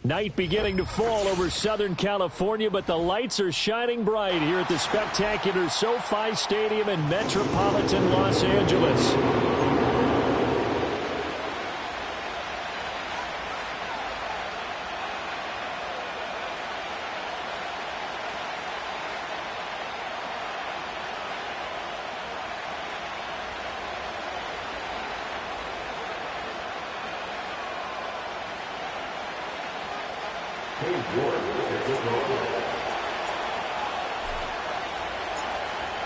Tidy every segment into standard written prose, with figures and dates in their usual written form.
Night beginning to fall over Southern California, but the lights are shining bright here at the spectacular SoFi Stadium in metropolitan Los Angeles.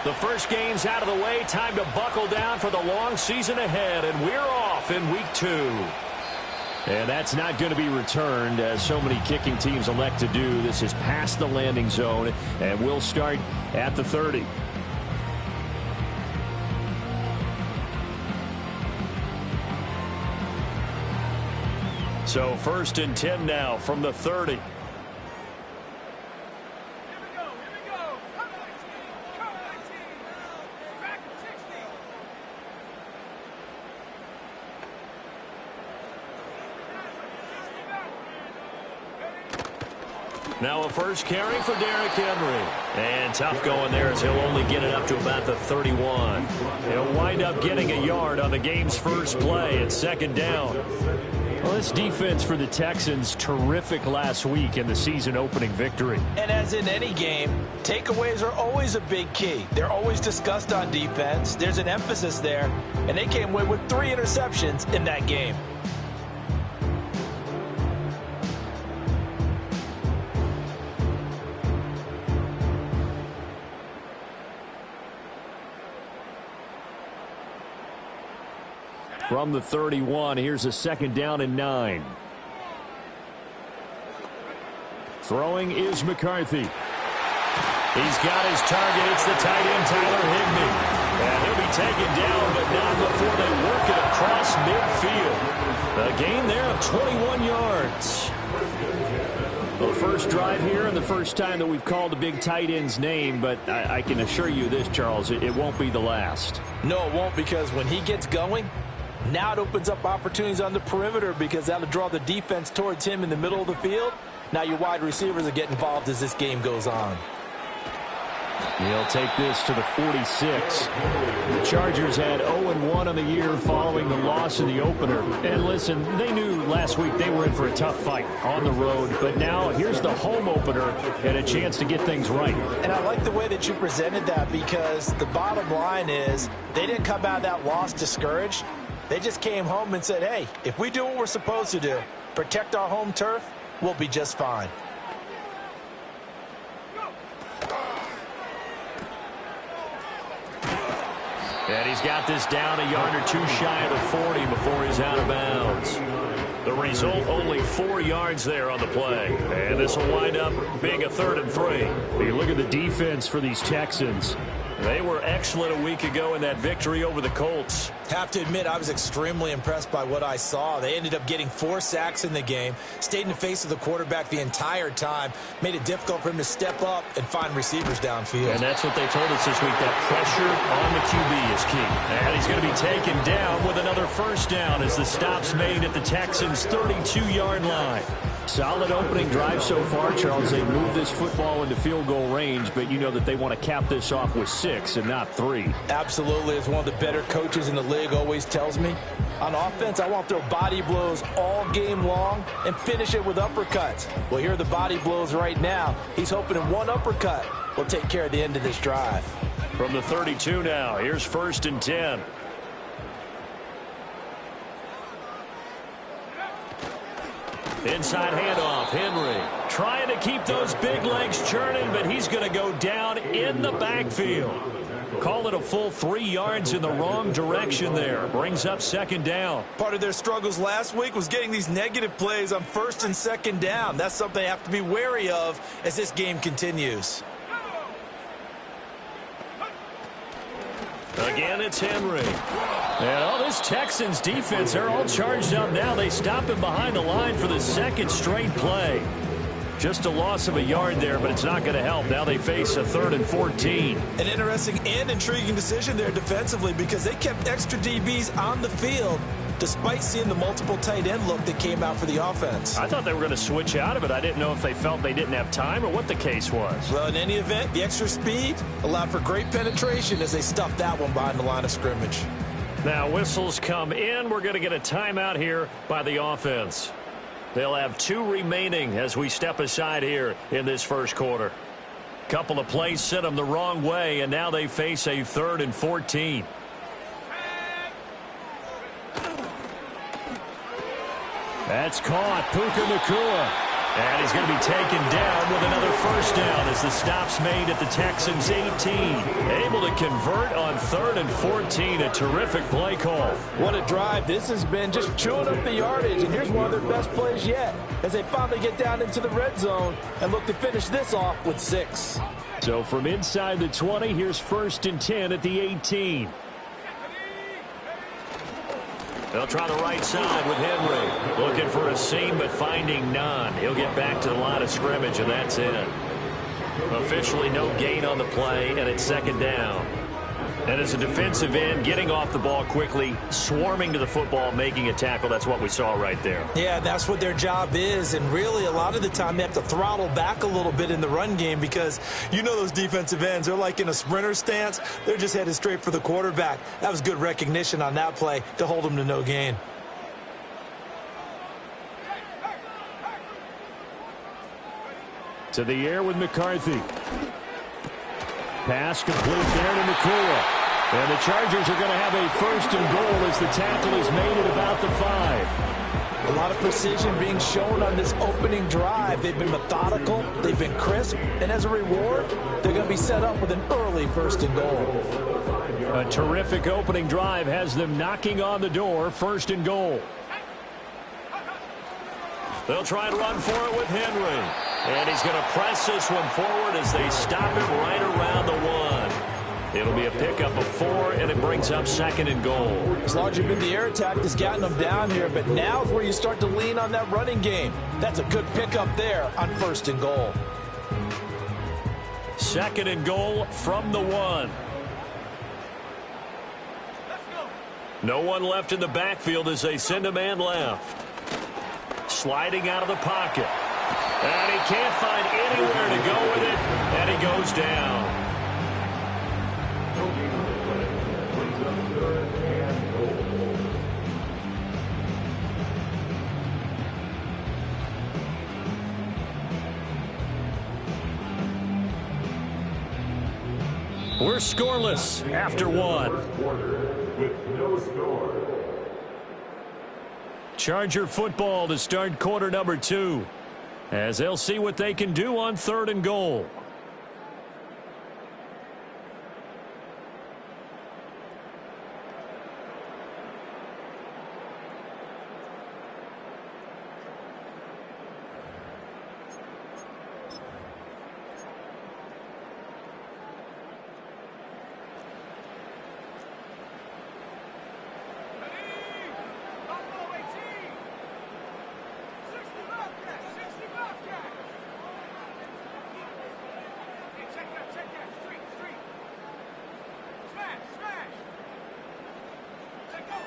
The first game's out of the way. Time to buckle down for the long season ahead, and we're off in week 2. And that's not going to be returned, as so many kicking teams elect to do. This is past the landing zone, and we'll start at the 30. So 1st and 10 now from the 30. Now a first carry for Derrick Henry. And tough going there as he'll only get it up to about the 31. He'll wind up getting a yard on the game's first play at 2nd down. Well, this defense for the Texans, terrific last week in the season-opening victory. And as in any game, takeaways are always a big key. They're always discussed on defense. There's an emphasis there, and they came away with 3 interceptions in that game. From the 31, here's a 2nd down and 9. Throwing is McCarthy. He's got his target. It's the tight end, Tyler Higbee. And he'll be taken down, but not before they work it across midfield. A gain there of 21 yards. The first drive here and the first time that we've called the big tight end's name, but I can assure you this, Charles, it won't be the last. No, it won't, because when he gets going, now it opens up opportunities on the perimeter, because that'll draw the defense towards him in the middle of the field. Now your wide receivers will get involved as this game goes on. He'll take this to the 46. The Chargers had 0-1 on the year following the loss in the opener. And listen, they knew last week they were in for a tough fight on the road. But now here's the home opener and a chance to get things right. And I like the way that you presented that, because the bottom line is they didn't come out of that loss discouraged. They just came home and said, hey, if we do what we're supposed to do, protect our home turf, we'll be just fine. And he's got this down a yard or 2 shy of the 40 before he's out of bounds. The result, only 4 yards there on the play. And this will wind up being a 3rd and 3. You look at the defense for these Texans. They were excellent a week ago in that victory over the Colts. Have to admit, I was extremely impressed by what I saw. They ended up getting 4 sacks in the game, stayed in the face of the quarterback the entire time, made it difficult for him to step up and find receivers downfield. And that's what they told us this week, that pressure on the QB is key. And he's going to be taken down with another first down as the stop's made at the Texans' 32-yard line. Solid opening drive so far, Charles. They move this football into field goal range, but you know that they want to cap this off with 6 and not 3. Absolutely. As one of the better coaches in the league always tells me, on offense, I want to throw body blows all game long and finish it with uppercuts. Well, here are the body blows right now. He's hoping in one uppercut will take care of the end of this drive. From the 32 now, here's 1st and 10. Inside handoff, Henry trying to keep those big legs churning, but he's going to go down in the backfield. Call it a full 3 yards in the wrong direction there. Brings up 2nd down. Part of their struggles last week was getting these negative plays on 1st and 2nd down. That's something they have to be wary of as this game continues. Again, it's Henry. And all this Texans defense, they're all charged up now. They stop him behind the line for the 2nd straight play. Just a loss of a yard there, but it's not going to help. Now they face a 3rd and 14. An interesting and intriguing decision there defensively, because they kept extra DBs on the field despite seeing the multiple tight end look that came out for the offense. I thought they were going to switch out of it. I didn't know if they felt they didn't have time or what the case was. Well, in any event, the extra speed allowed for great penetration as they stuffed that one behind the line of scrimmage. Now whistles come in. We're going to get a timeout here by the offense. They'll have 2 remaining as we step aside here in this first quarter. Couple of plays sent them the wrong way, and now they face a 3rd and 14. That's caught. Puka Nacua. And he's going to be taken down with another first down as the stop's made at the Texans' 18. Able to convert on 3rd and 14. A terrific play call. What a drive. This has been just chewing up the yardage. And here's one of their best plays yet as they finally get down into the red zone and look to finish this off with 6. So from inside the 20, here's 1st and 10 at the 18. They'll try the right side with Henry. Looking for a seam, but finding none. He'll get back to the line of scrimmage, and that's it. Officially no gain on the play, and it's 2nd down. And as a defensive end, getting off the ball quickly, swarming to the football, making a tackle, that's what we saw right there. Yeah, that's what their job is, and really a lot of the time they have to throttle back a little bit in the run game because you know those defensive ends, they're like in a sprinter stance. They're just headed straight for the quarterback. That was good recognition on that play to hold them to no gain. To the air with McCarthy. Pass complete there to Nacua. And the Chargers are going to have a 1st and goal as the tackle is made at about the 5. A lot of precision being shown on this opening drive. They've been methodical, they've been crisp, and as a reward, they're going to be set up with an early 1st and goal. A terrific opening drive has them knocking on the door, 1st and goal. They'll try and run for it with Henry. And he's going to press this one forward as they stop him right around the 1. It'll be a pickup of 4, and it brings up 2nd and goal. As large as been the air attack that's gotten them down here, but now is where you start to lean on that running game. That's a good pickup there on 1st and goal. 2nd and goal from the 1. No one left in the backfield as they send a man left. Sliding out of the pocket. And he can't find anywhere to go with it, and he goes down. We're scoreless after 1. With no score. Charger football to start quarter number 2. As they'll see what they can do on 3rd and goal.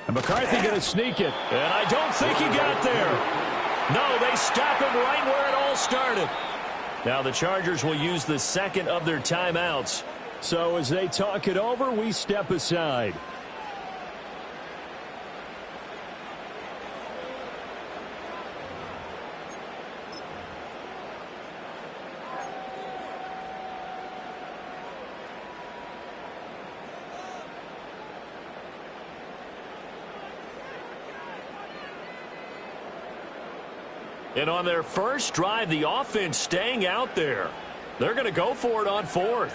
And McCarthy going to sneak it. And I don't think he got there. No, they stop him right where it all started. Now the Chargers will use the 2nd of their timeouts. So as they talk it over, we step aside. And on their first drive, the offense staying out there. They're going to go for it on 4th.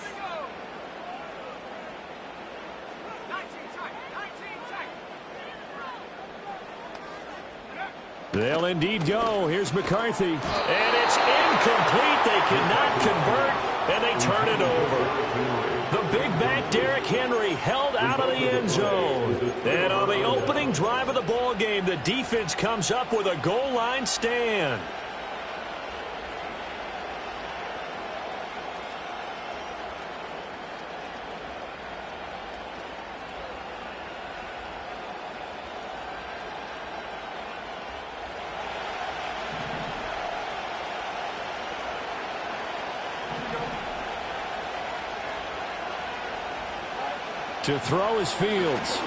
They'll indeed go. Here's McCarthy. And it's incomplete. They cannot convert, and they turn it over. The big back Derrick Henry held out of the end zone. And on the opening drive of the ball game, the defense comes up with a goal line stand. To throw is Fields.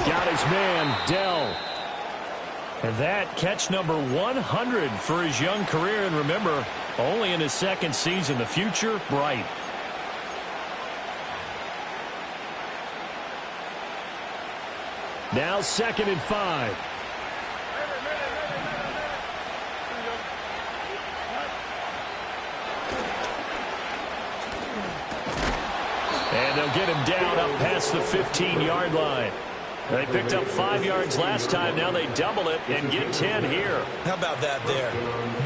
Got his man, Dell. And that catch number 100 for his young career. And remember, only in his second season. The future, bright. Now 2nd and 5. And they'll get him down up past the 15-yard line. They picked up 5 yards last time. Now they double it and get 10 here. How about that there?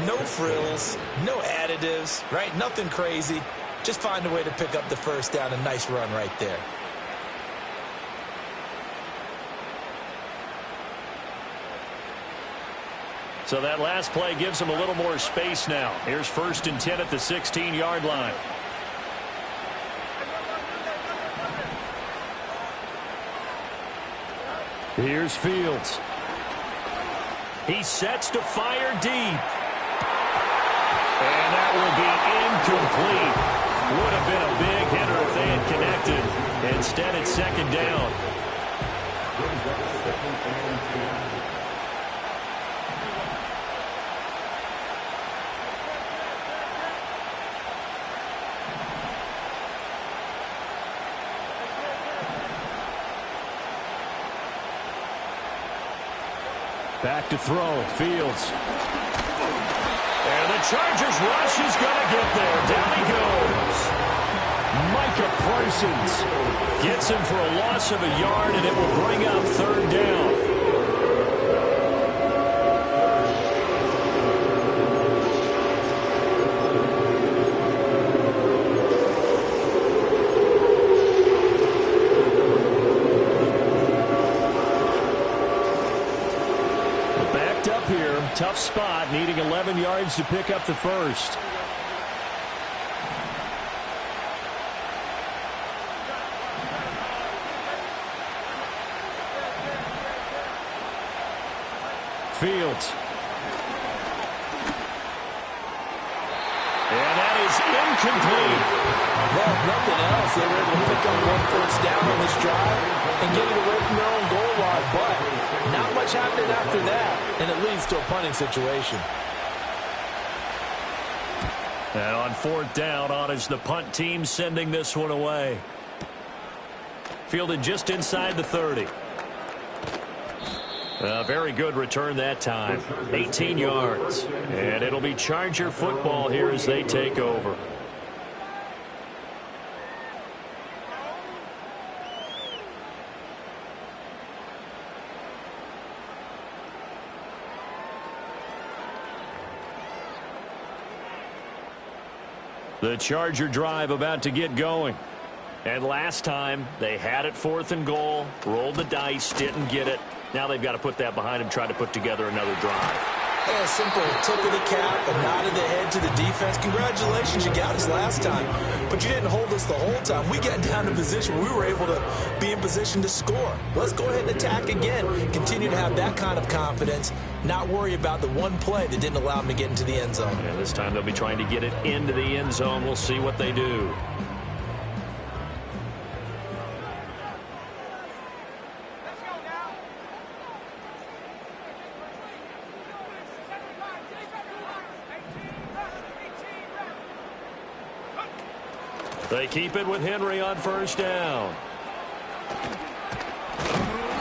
No frills, no additives, right? Nothing crazy. Just find a way to pick up the first down. A nice run right there. So that last play gives them a little more space now. Here's 1st and 10 at the 16-yard line. Here's Fields. He sets to fire deep. And that will be incomplete. Would have been a big hitter if they had connected. Instead, it's 2nd down. Back to throw, Fields. And the Chargers rush is going to get there. Down he goes. Micah Parsons gets him for a loss of a yard, and it will bring up 3rd down. Tough spot, needing 11 yards to pick up the first. Fields. And that is incomplete. Well, nothing else. They were able to pick up 1 first down on this drive and get it away from their own goal line, but not much happening after that, and it leads to a punting situation. And on 4th down, on is the punt team sending this one away. Fielded just inside the 30. A very good return that time. 18 yards. And it'll be Charger football here as they take over. The Charger drive about to get going. And last time, they had it 4th and goal, rolled the dice, didn't get it. Now they've got to put that behind them, try to put together another drive. Yeah, a simple tip of the cap, a nod of the head to the defense. Congratulations, you got us last time. But you didn't hold us the whole time. We got down to position where we were able to be in position to score. Let's go ahead and attack again. Continue to have that kind of confidence. Not worry about the one play that didn't allow them to get into the end zone. Yeah, this time they'll be trying to get it into the end zone. We'll see what they do. They keep it with Henry on 1st down.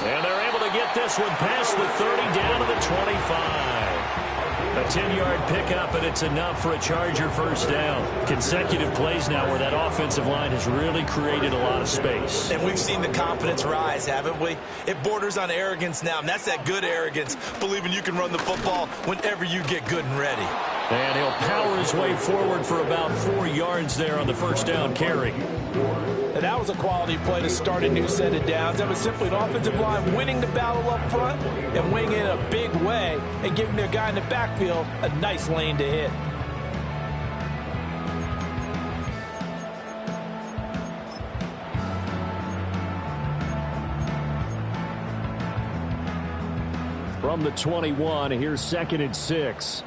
And they're able to get this one past the 30 down to the 25. A 10-yard pickup, and it's enough for a Charger 1st down. Consecutive plays now where that offensive line has really created a lot of space. And we've seen the confidence rise, haven't we? It borders on arrogance now, and that's that good arrogance, believing you can run the football whenever you get good and ready. And he'll power his way forward for about 4 yards there on the 1st down carry. And that was a quality play to start a new set of downs. That was simply an offensive line winning the battle up front and winning it in a big way and giving their guy in the backfield a nice lane to hit. From the 21, here's 2nd and 6.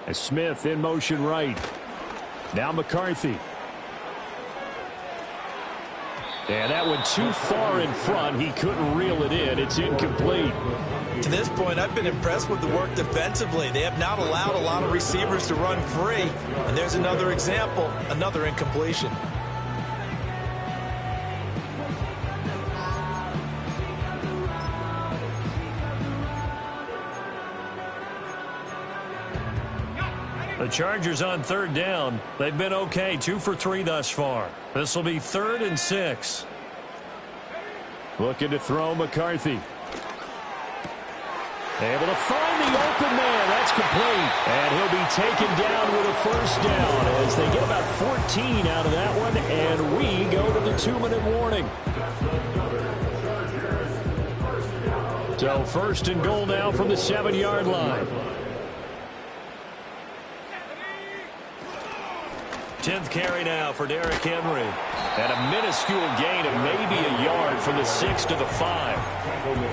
As Smith in motion right. Now McCarthy. And that went too far in front. He couldn't reel it in. It's incomplete. To this point, I've been impressed with the work defensively. They have not allowed a lot of receivers to run free. And there's another example, another incompletion. The Chargers on third down. They've been okay, 2 for 3 thus far. This will be 3rd and 6. Looking to throw McCarthy. Able to find the open man. That's complete. And he'll be taken down with a first down as they get about 14 out of that one. And we go to the 2-minute warning. So 1st and goal now from the 7-yard line. 10th carry now for Derrick Henry. And a minuscule gain of maybe a yard from the 6 to the 5.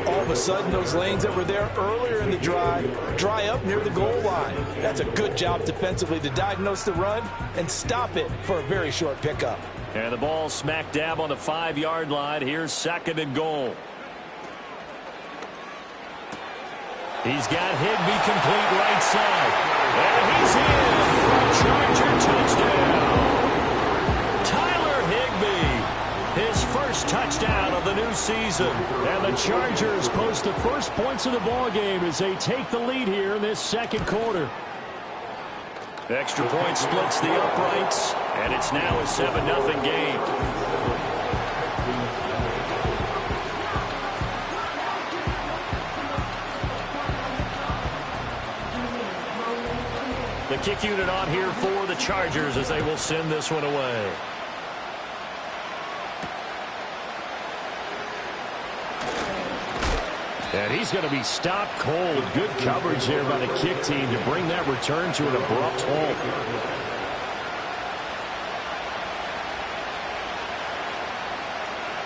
All of a sudden, those lanes that were there earlier in the drive dry up near the goal line. That's a good job defensively to diagnose the run and stop it for a very short pickup. And the ball smack dab on the 5-yard line. Here's 2nd and goal. He's got Higbee complete right side. And he's in for a Charger touchdown. Tyler Higbee, his first touchdown of the new season. And the Chargers post the first points of the ballgame as they take the lead here in this 2nd quarter. Extra point splits the uprights, and it's now a 7-0 game. The kick unit on here for the Chargers as they will send this one away. And he's going to be stopped cold. Good coverage there by the kick team to bring that return to an abrupt halt.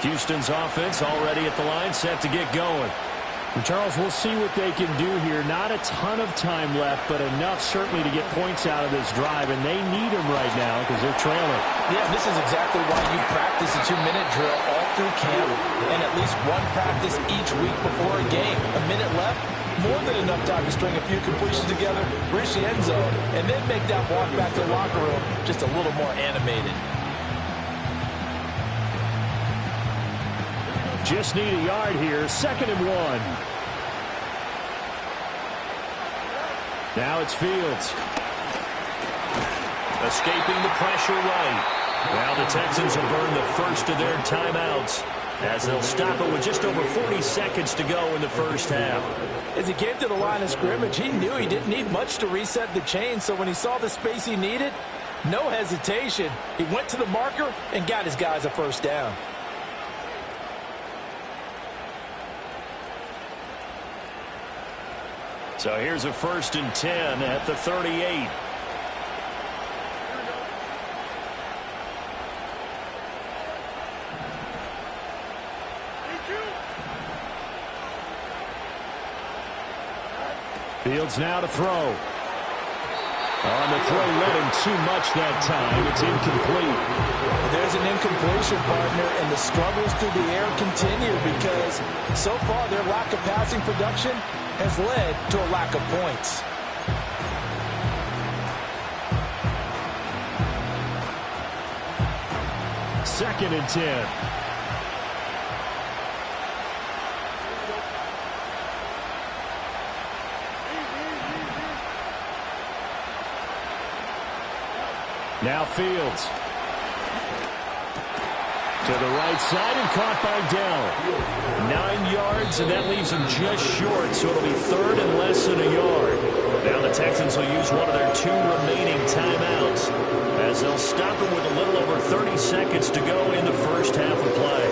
Houston's offense already at the line, set to get going. And Charles, we'll see what they can do here. Not a ton of time left, but enough certainly to get points out of this drive, and they need them right now because they're trailing. Yeah, this is exactly why you practice a 2-minute drill all through camp and at least one practice each week before a game. A minute left, more than enough time to string a few completions together, reach the end zone, and then make that walk back to the locker room just a little more animated. Just need a yard here. 2nd and 1. Now it's Fields. Escaping the pressure right. Now the Texans will burn the first of their timeouts as they'll stop it with just over 40 seconds to go in the first half. As he came to the line of scrimmage, he knew he didn't need much to reset the chain, so when he saw the space he needed, no hesitation. He went to the marker and got his guys a first down. So here's a 1st and 10 at the 38. Fields now to throw. On the throw, led him too much that time. It's incomplete. There's an incompletion, partner, and the struggles through the air continue because so far their lack of passing production has led to a lack of points. Second and 10. Now Fields. To the right side and caught by Dell. 9 yards, and that leaves him just short, so it'll be 3rd and less than a yard. Now the Texans will use one of their 2 remaining timeouts as they'll stop him with a little over 30 seconds to go in the first half of play.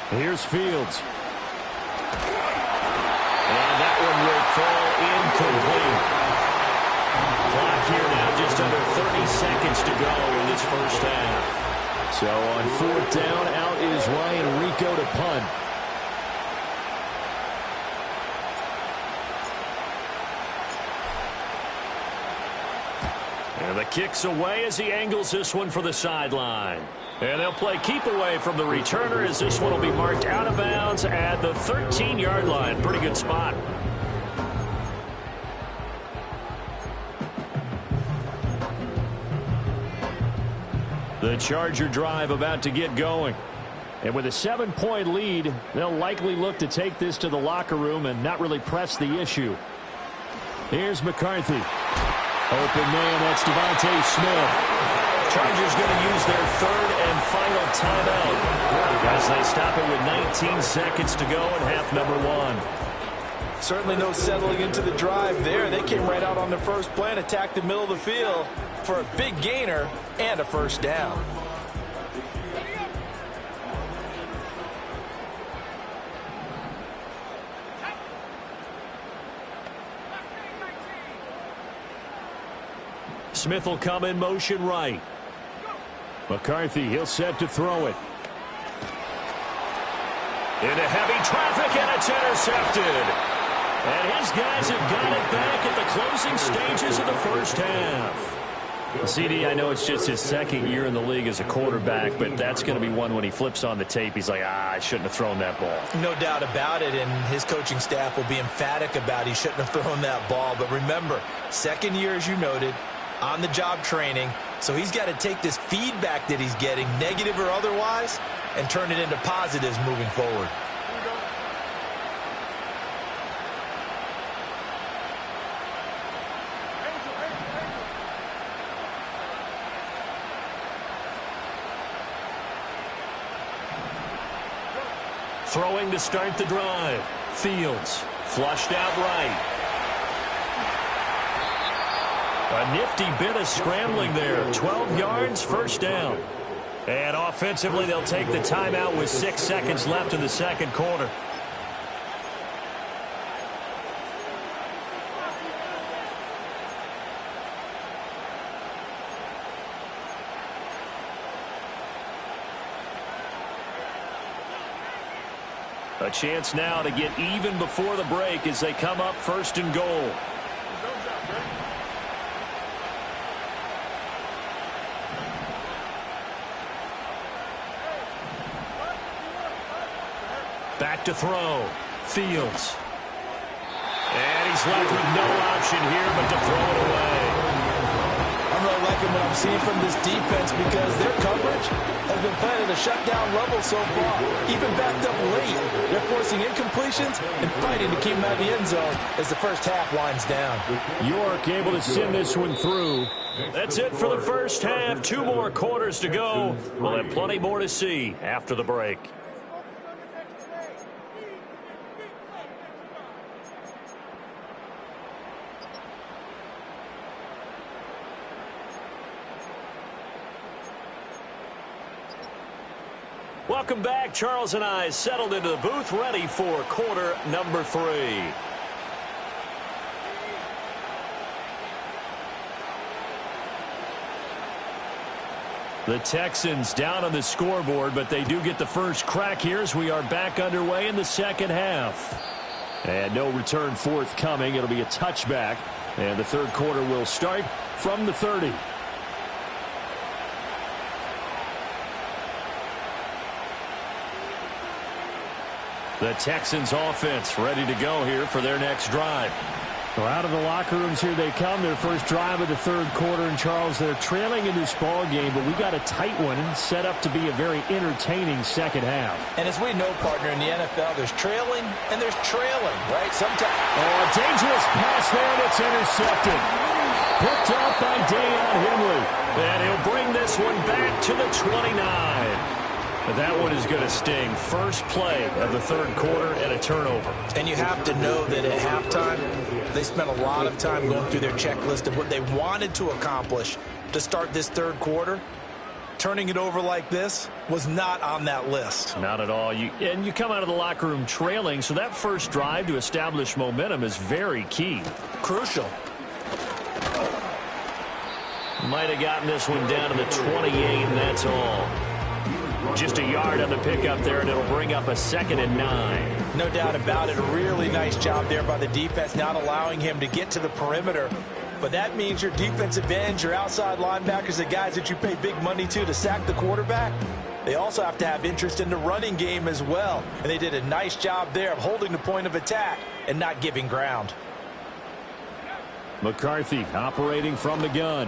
Here's Fields. And that one will fall incomplete. Clock here now, just under 30 seconds to go in this first half. So on fourth down, out is Ryan Rico to punt. And the kick's away as he angles this one for the sideline. And they'll play keep away from the returner as this one will be marked out of bounds at the 13-yard line. Pretty good spot. The Charger drive about to get going. And with a 7-point lead, they'll likely look to take this to the locker room and not really press the issue. Here's McCarthy. Open man, that's Devontae Smith. Chargers going to use their third and final timeout as they stop it with 19 seconds to go in half number one. Certainly no settling into the drive there. They came right out on the first play and attacked the middle of the field for a big gainer and a first down. Smith will come in motion right. McCarthy, he'll set to throw it. Into heavy traffic, and it's intercepted. And his guys have got it back at the closing stages of the first half. CD, I know it's just his second year in the league as a quarterback, but that's going to be one when he flips on the tape. He's like, I shouldn't have thrown that ball. No doubt about it, and his coaching staff will be emphatic about he shouldn't have thrown that ball. But remember, second year, as you noted, on-the-job training, so he's got to take this feedback that he's getting, negative or otherwise, and turn it into positives moving forward. Throwing to start the drive. Fields flushed out right. A nifty bit of scrambling there. 12 yards, first down. And offensively, they'll take the timeout with 6 seconds left in the second quarter. A chance now to get even before the break as they come up first and goal. Back to throw. Fields. And he's left with no option here but to throw it away. I'm really liking what I'm seeing from this defense because their coverage has been playing at a shutdown level so far. Even backed up late, they're forcing incompletions and fighting to keep them out of the end zone as the first half winds down. York able to send this one through. That's it for the first half. 2 more quarters to go. We'll have plenty more to see after the break. Welcome back. Charles and I settled into the booth, ready for quarter number 3. The Texans down on the scoreboard, but they do get the first crack here as we are back underway in the second half. And no return forthcoming. It'll be a touchback, and the third quarter will start from the 30. The Texans offense ready to go here for their next drive. Well, out of the locker rooms here they come. Their first drive of the third quarter. And Charles, they're trailing in this ball game, but we got a tight one set up to be a very entertaining second half. And as we know, partner, in the NFL, there's trailing and there's trailing, right? Sometimes. Oh, a dangerous pass there, and it's intercepted. Picked up by Deion Henley. And he'll bring this one back to the 29. But that one is going to sting. First play of the third quarter and a turnover. And you have to know that at halftime, they spent a lot of time going through their checklist of what they wanted to accomplish to start this third quarter. turning it over like this was not on that list. Not at all. And you come out of the locker room trailing, so that first drive to establish momentum is very key. Crucial. Might have gotten this one down to the 28, and that's all. Just a yard on the pickup there, and it'll bring up a 2nd and 9. No doubt about it. A really nice job there by the defense, not allowing him to get to the perimeter. But that means your defensive ends, your outside linebackers, the guys that you pay big money to sack the quarterback, they also have to have interest in the running game as well. And they did a nice job there of holding the point of attack and not giving ground. McCarthy operating from the gun.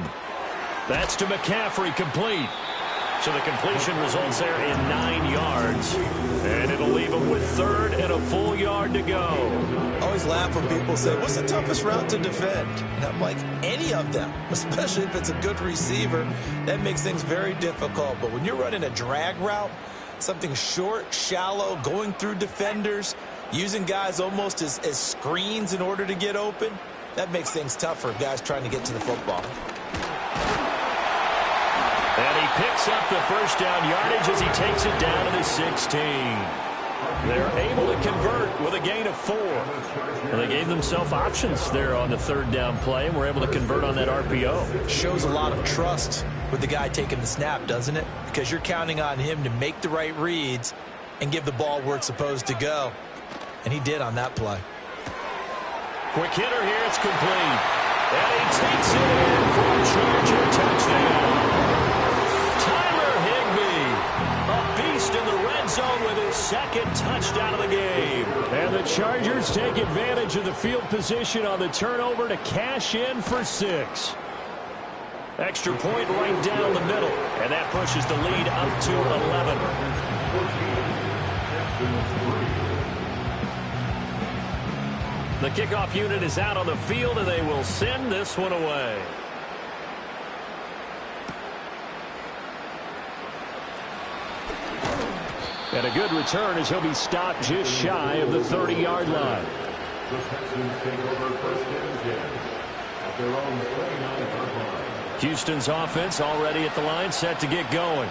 That's to McCaffrey, complete. So the completion results there in 9 yards. And it'll leave him with 3rd and a full yard to go. I always laugh when people say, what's the toughest route to defend? And I'm like, any of them, especially if it's a good receiver. That makes things very difficult. But when you're running a drag route, something short, shallow, going through defenders, using guys almost as screens in order to get open, that makes things tougher, guys trying to get to the football. And he picks up the first down yardage as he takes it down to the 16. They're able to convert with a gain of 4. Well, they gave themselves options there on the 3rd down play, and were able to convert on that RPO. Shows a lot of trust with the guy taking the snap, doesn't it? Because you're counting on him to make the right reads and give the ball where it's supposed to go. And he did on that play. Quick hitter here, it's complete. And he takes it in for a Charger touchdown. Tyler Higbee, a beast in the red zone with his 2nd touchdown of the game. And the Chargers take advantage of the field position on the turnover to cash in for 6. Extra point right down the middle. And that pushes the lead up to 11. The kickoff unit is out on the field, and they will send this one away. And a good return as he'll be stopped just shy of the 30-yard line. The Texans take over 1st and 10 at their own 29-yard line. Houston's offense already at the line, set to get going.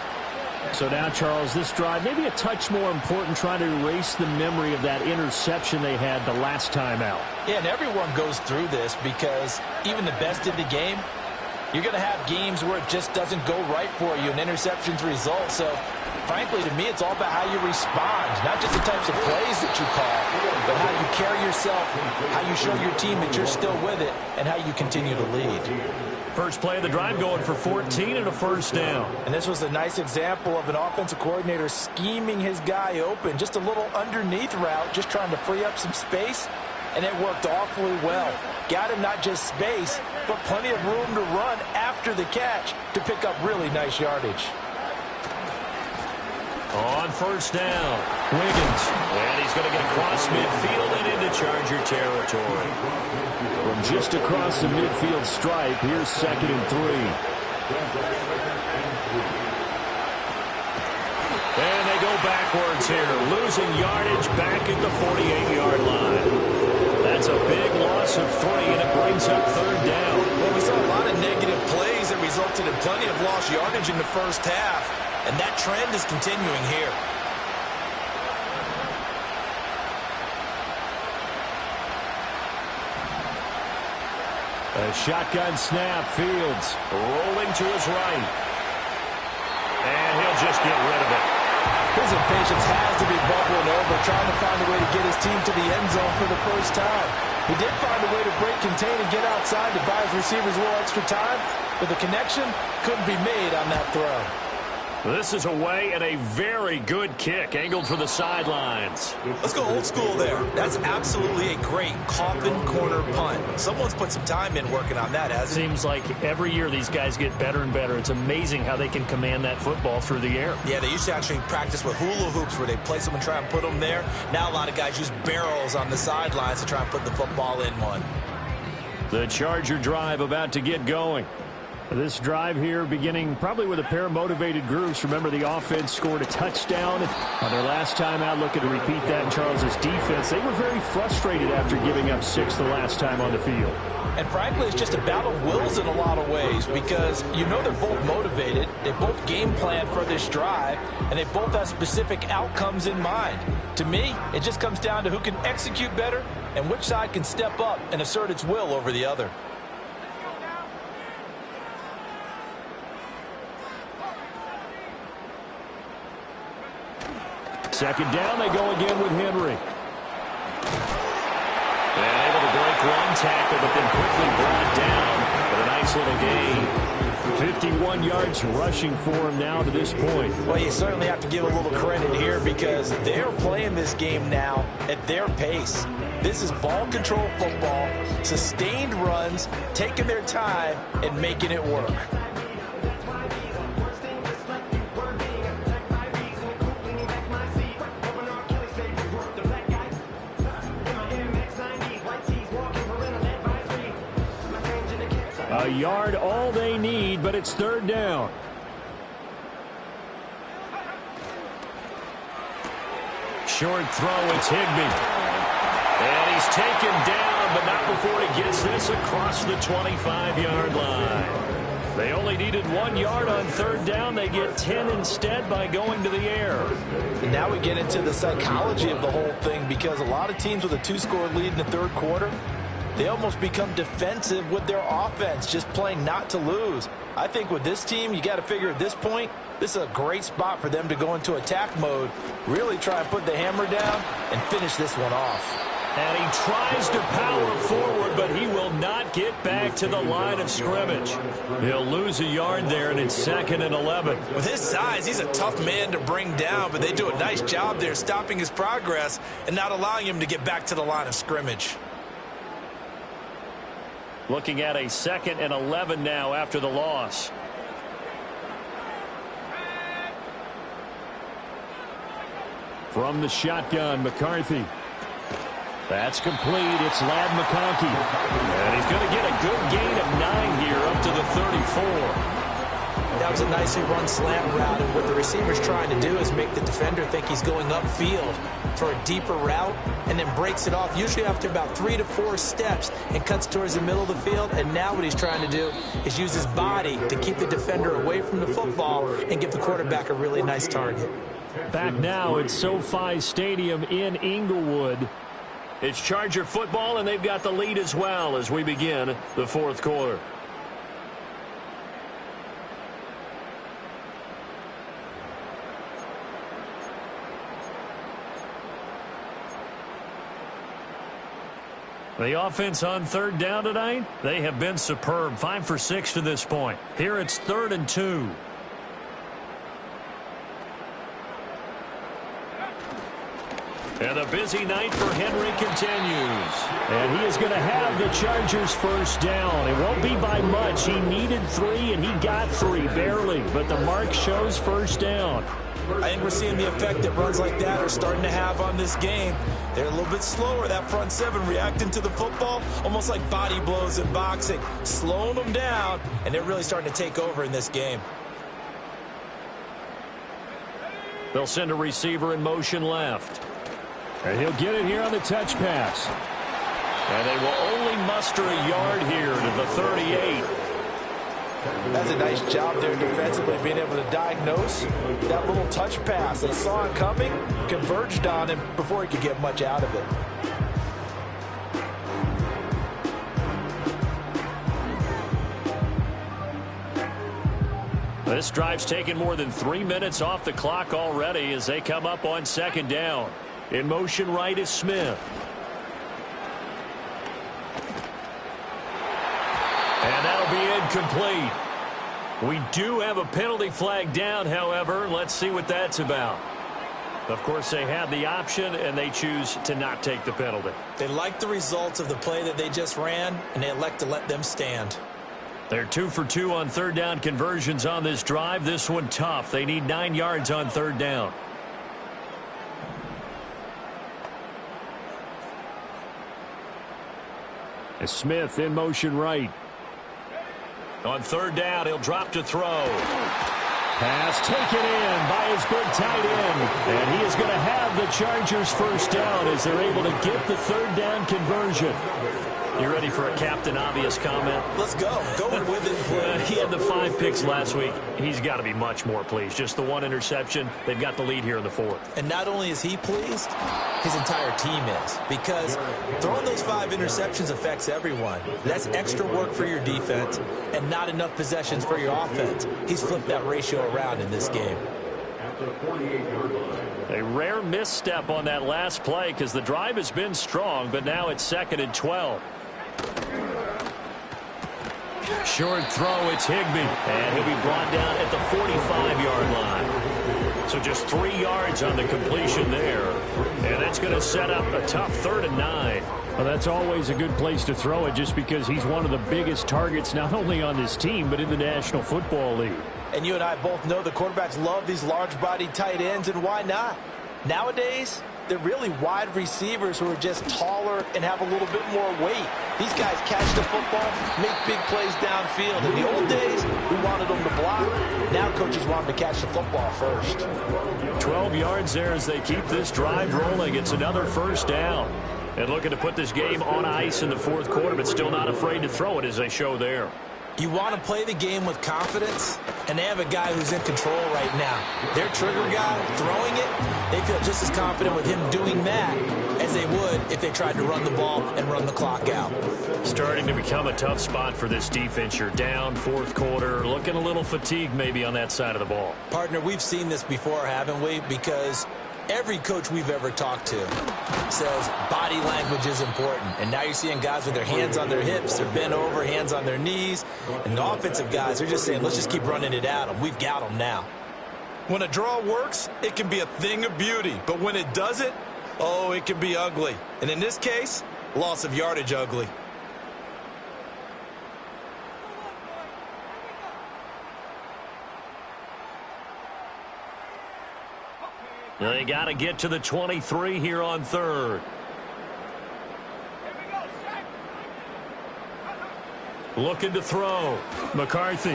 So now, Charles, this drive maybe a touch more important, trying to erase the memory of that interception they had the last time out. Yeah, and everyone goes through this because even the best in the game, you're going to have games where it just doesn't go right for you and interceptions result. So, frankly, to me, it's all about how you respond, not just the types of plays that you call, but how you carry yourself, how you show your team that you're still with it, and how you continue to lead. First play of the drive going for 14 and a 1st down. And this was a nice example of an offensive coordinator scheming his guy open. Just a little underneath route, just trying to free up some space, and it worked awfully well. Got him not just space, but plenty of room to run after the catch to pick up really nice yardage. On 1st down, Wiggins. And he's going to get across midfield and into Charger territory. From just across the midfield stripe, here's 2nd and 3. And they go backwards here, losing yardage back at the 48-yard line. That's a big loss of 3, and it brings up 3rd down. Well, we saw a lot of negative plays that resulted in plenty of lost yardage in the first half, and that trend is continuing here. A shotgun snap, Fields rolling to his right. And he'll just get rid of it. His impatience has to be bubbling over, trying to find a way to get his team to the end zone for the first time. He did find a way to break, contain, and get outside to buy his receivers a little extra time, but the connection couldn't be made on that throw. This is away and a very good kick, angled for the sidelines. Let's go old school there. That's absolutely a great coffin corner punt. Someone's put some time in working on that, hasn't it? Seems like every year these guys get better and better. It's amazing how they can command that football through the air. Yeah, they used to actually practice with hula hoops where they place them and try and put them there. Now a lot of guys use barrels on the sidelines to try and put the football in one. The Charger drive about to get going. This drive here beginning probably with a pair of motivated groups. Remember, the offense scored a touchdown on their last time out. Looking to repeat that in Charles' defense. They were very frustrated after giving up 6 the last time on the field. And frankly, it's just a battle of wills in a lot of ways because you know they're both motivated. They both game plan for this drive, and they both have specific outcomes in mind. To me, it just comes down to who can execute better and which side can step up and assert its will over the other. Second down, they go again with Henry. And able to break one tackle, but then quickly brought down with a nice little gain. 51 yards rushing for him now to this point. Well, you certainly have to give a little credit here because they're playing this game now at their pace. This is ball control football, sustained runs, taking their time and making it work. A yard all they need, but it's third down. Short throw, it's Higbee. And he's taken down, but not before he gets this across the 25-yard line. They only needed 1 yard on third down. They get 10 instead by going to the air. And now we get into the psychology of the whole thing because a lot of teams with a 2-score lead in the third quarter, they almost become defensive with their offense, just playing not to lose. I think with this team, you got to figure at this point, this is a great spot for them to go into attack mode, really try and put the hammer down and finish this one off. And he tries to power forward, but he will not get back to the line of scrimmage. He'll lose a yard there, and it's 2nd and 11. With his size, he's a tough man to bring down, but they do a nice job there stopping his progress and not allowing him to get back to the line of scrimmage. Looking at a 2nd and 11 now after the loss. From the shotgun, McCarthy. That's complete. It's Ladd McConkey. And he's going to get a good gain of 9 here up to the 34. That was a nicely run slant route, and what the receiver's trying to do is make the defender think he's going upfield for a deeper route and then breaks it off, usually after about 3 to 4 steps, and cuts towards the middle of the field. And now what he's trying to do is use his body to keep the defender away from the football and give the quarterback a really nice target. Back now at SoFi Stadium in Inglewood. It's Charger football, and they've got the lead as well as we begin the fourth quarter. The offense on third down tonight, they have been superb. 5 for 6 to this point. Here it's 3rd and 2. And the busy night for Henry continues. And he is going to have the Chargers first down. It won't be by much. He needed 3, and he got 3, barely. But the mark shows first down. I think we're seeing the effect that runs like that are starting to have on this game. They're a little bit slower, that front 7, reacting to the football, almost like body blows in boxing, slowing them down, and they're really starting to take over in this game. They'll send a receiver in motion left. And he'll get it here on the touch pass. And they will only muster a yard here to the 38. That's a nice job there defensively, being able to diagnose that little touch pass. They saw it coming, converged on him before he could get much out of it. This drive's taken more than 3 minutes off the clock already as they come up on 2nd down. In motion right is Smith. And that'll be incomplete. We do have a penalty flag down, however. Let's see what that's about. Of course, they had the option, and they choose to not take the penalty. They like the results of the play that they just ran, and they elect to let them stand. They're 2 for 2 on third down conversions on this drive. This one tough. They need 9 yards on third down. Smith in motion right. On third down, he'll drop to throw. Pass taken in by his big tight end. And he is going to have the Chargers first down as they're able to get the third down conversion. You ready for a Captain Obvious comment? Let's go. Going with it. He had the 5 picks last week. He's got to be much more pleased. Just the 1 interception. They've got the lead here in the 4th. And not only is he pleased, his entire team is. Because throwing those 5 interceptions affects everyone. That's extra work for your defense and not enough possessions for your offense. He's flipped that ratio around in this game. A rare misstep on that last play because the drive has been strong, but now it's 2nd and 12. Short throw, it's Higbee, and he'll be brought down at the 45-yard line. So just 3 yards on the completion there, and that's going to set up a tough 3rd and 9. Well, that's always a good place to throw it just because he's one of the biggest targets not only on this team but in the National Football League. And you and I both know the quarterbacks love these large-bodied tight ends, and why not? Nowadays, they're really wide receivers who are just taller and have a little bit more weight. These guys catch the football, make big plays downfield. In the old days, we wanted them to block. Now coaches want them to catch the football first. 12 yards there as they keep this drive rolling. It's another first down. And looking to put this game on ice in the 4th quarter, but still not afraid to throw it as they show there. You want to play the game with confidence, and they have a guy who's in control right now. Their trigger guy throwing it, they feel just as confident with him doing that as they would if they tried to run the ball and run the clock out. Starting to become a tough spot for this defense. You're down 4th quarter, looking a little fatigued maybe on that side of the ball. Partner, we've seen this before, haven't we? Because every coach we've ever talked to says body language is important. And now you're seeing guys with their hands on their hips, they're bent over, hands on their knees. And the offensive guys, they're just saying, let's just keep running it at them. We've got them now. When a draw works, it can be a thing of beauty. But when it doesn't, oh, it can be ugly. And in this case, loss of yardage ugly. They got to get to the 23 here on 3rd. Looking to throw. McCarthy.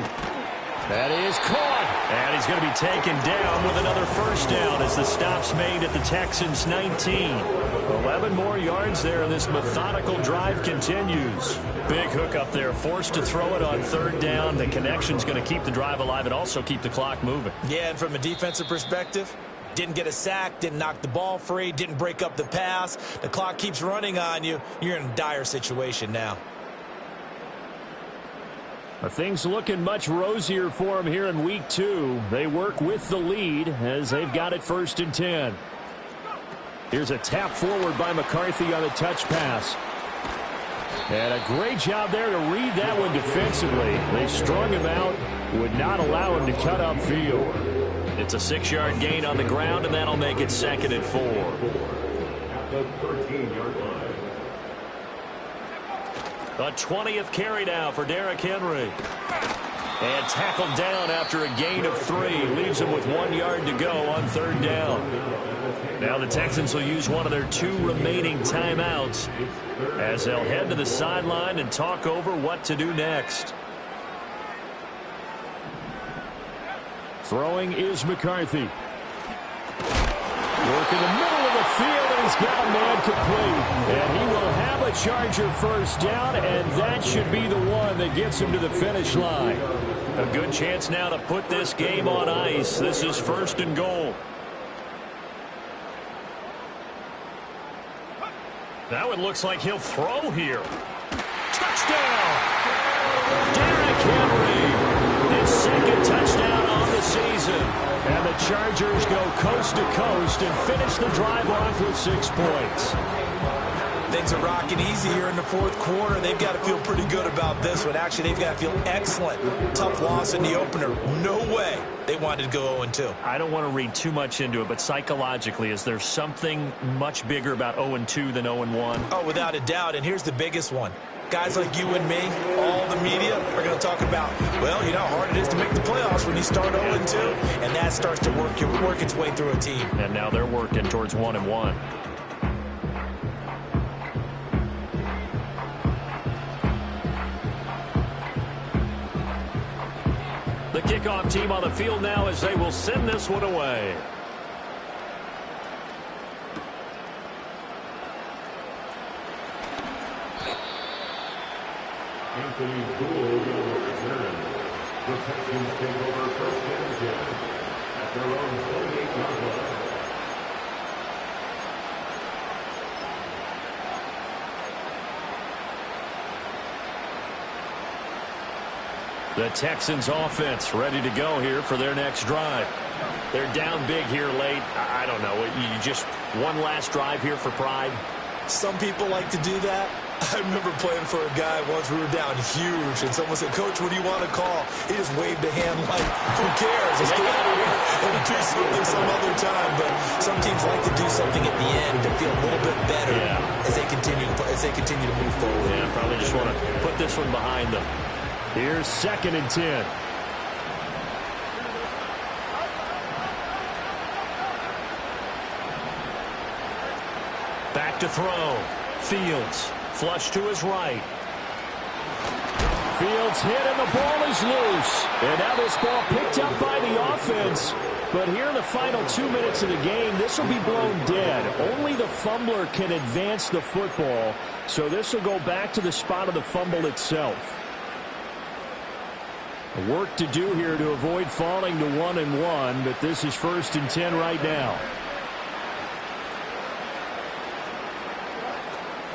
That is caught. And he's going to be taken down with another first down as the stop's made at the Texans' 19. 11 more yards there, and this methodical drive continues. Big hook up there, forced to throw it on 3rd down. The connection's going to keep the drive alive and also keep the clock moving. Yeah, and from a defensive perspective, didn't get a sack, didn't knock the ball free, didn't break up the pass. The clock keeps running on you. You're in a dire situation now. Things looking much rosier for them here in week 2. They work with the lead as they've got it 1st and 10. Here's a tap forward by McCarthy on the touch pass. And a great job there to read that one defensively. They strung him out, would not allow him to cut upfield. It's a 6-yard gain on the ground, and that'll make it 2nd and 4. At the 13-yard line. The 20th carry now for Derrick Henry. And tackled down after a gain of 3. Leaves him with 1 yard to go on 3rd down. Now the Texans will use one of their 2 remaining timeouts as they'll head to the sideline and talk over what to do next. Throwing is McCarthy. Work in the middle of the field, and he's got a man complete. And he will have a Charger first down, and that should be the one that gets him to the finish line. A good chance now to put this game on ice. This is 1st and goal. Now it looks like he'll throw here. Touchdown! Derrick Henry, his 2nd touchdown on the season. And the Chargers go coast to coast and finish the drive off with 6 points. Things are rocking easy here in the 4th quarter. They've got to feel pretty good about this one. Actually, they've got to feel excellent. Tough loss in the opener. No way they wanted to go 0-2. I don't want to read too much into it, but psychologically, is there something much bigger about 0-2 than 0-1? Oh, without a doubt. And here's the biggest one. Guys like you and me, all the media, are going to talk about, well, you know how hard it is to make the playoffs when you start 0-2. And that starts to work its way through a team. And now they're working towards 1-1. kickoff team on the field now as they will send this one away. Anthony Gould on the return. The Texans take over first and 10 at their own 28-yard line. The Texans offense ready to go here for their next drive. They're down big here late. I don't know. You just one last drive here for pride. Some people like to do that. I remember playing for a guy once. We were down huge, and someone said, "Coach, what do you want to call?" He just waved a hand like, "Who cares? Let's get out of here and do something some other time." But some teams like to do something at the end to feel a little bit better as they continue to move forward. Yeah, probably just want to put this one behind them. Here's 2nd and 10. Back to throw. Fields. Flush to his right. Fields hit and the ball is loose. And now this ball picked up by the offense. But here in the final 2 minutes of the game, this will be blown dead. Only the fumbler can advance the football. So this will go back to the spot of the fumble itself. Work to do here to avoid falling to 1-1, but this is 1st and 10 right now.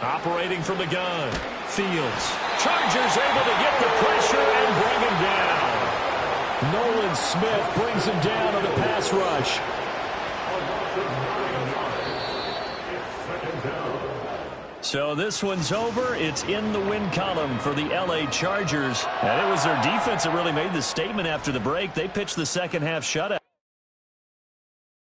Operating from the gun. Fields. Chargers able to get the pressure and bring him down. Nolan Smith brings him down on the pass rush. So this one's over. It's in the win column for the L.A. Chargers. And it was their defense that really made the statement after the break. They pitched the second half shutout.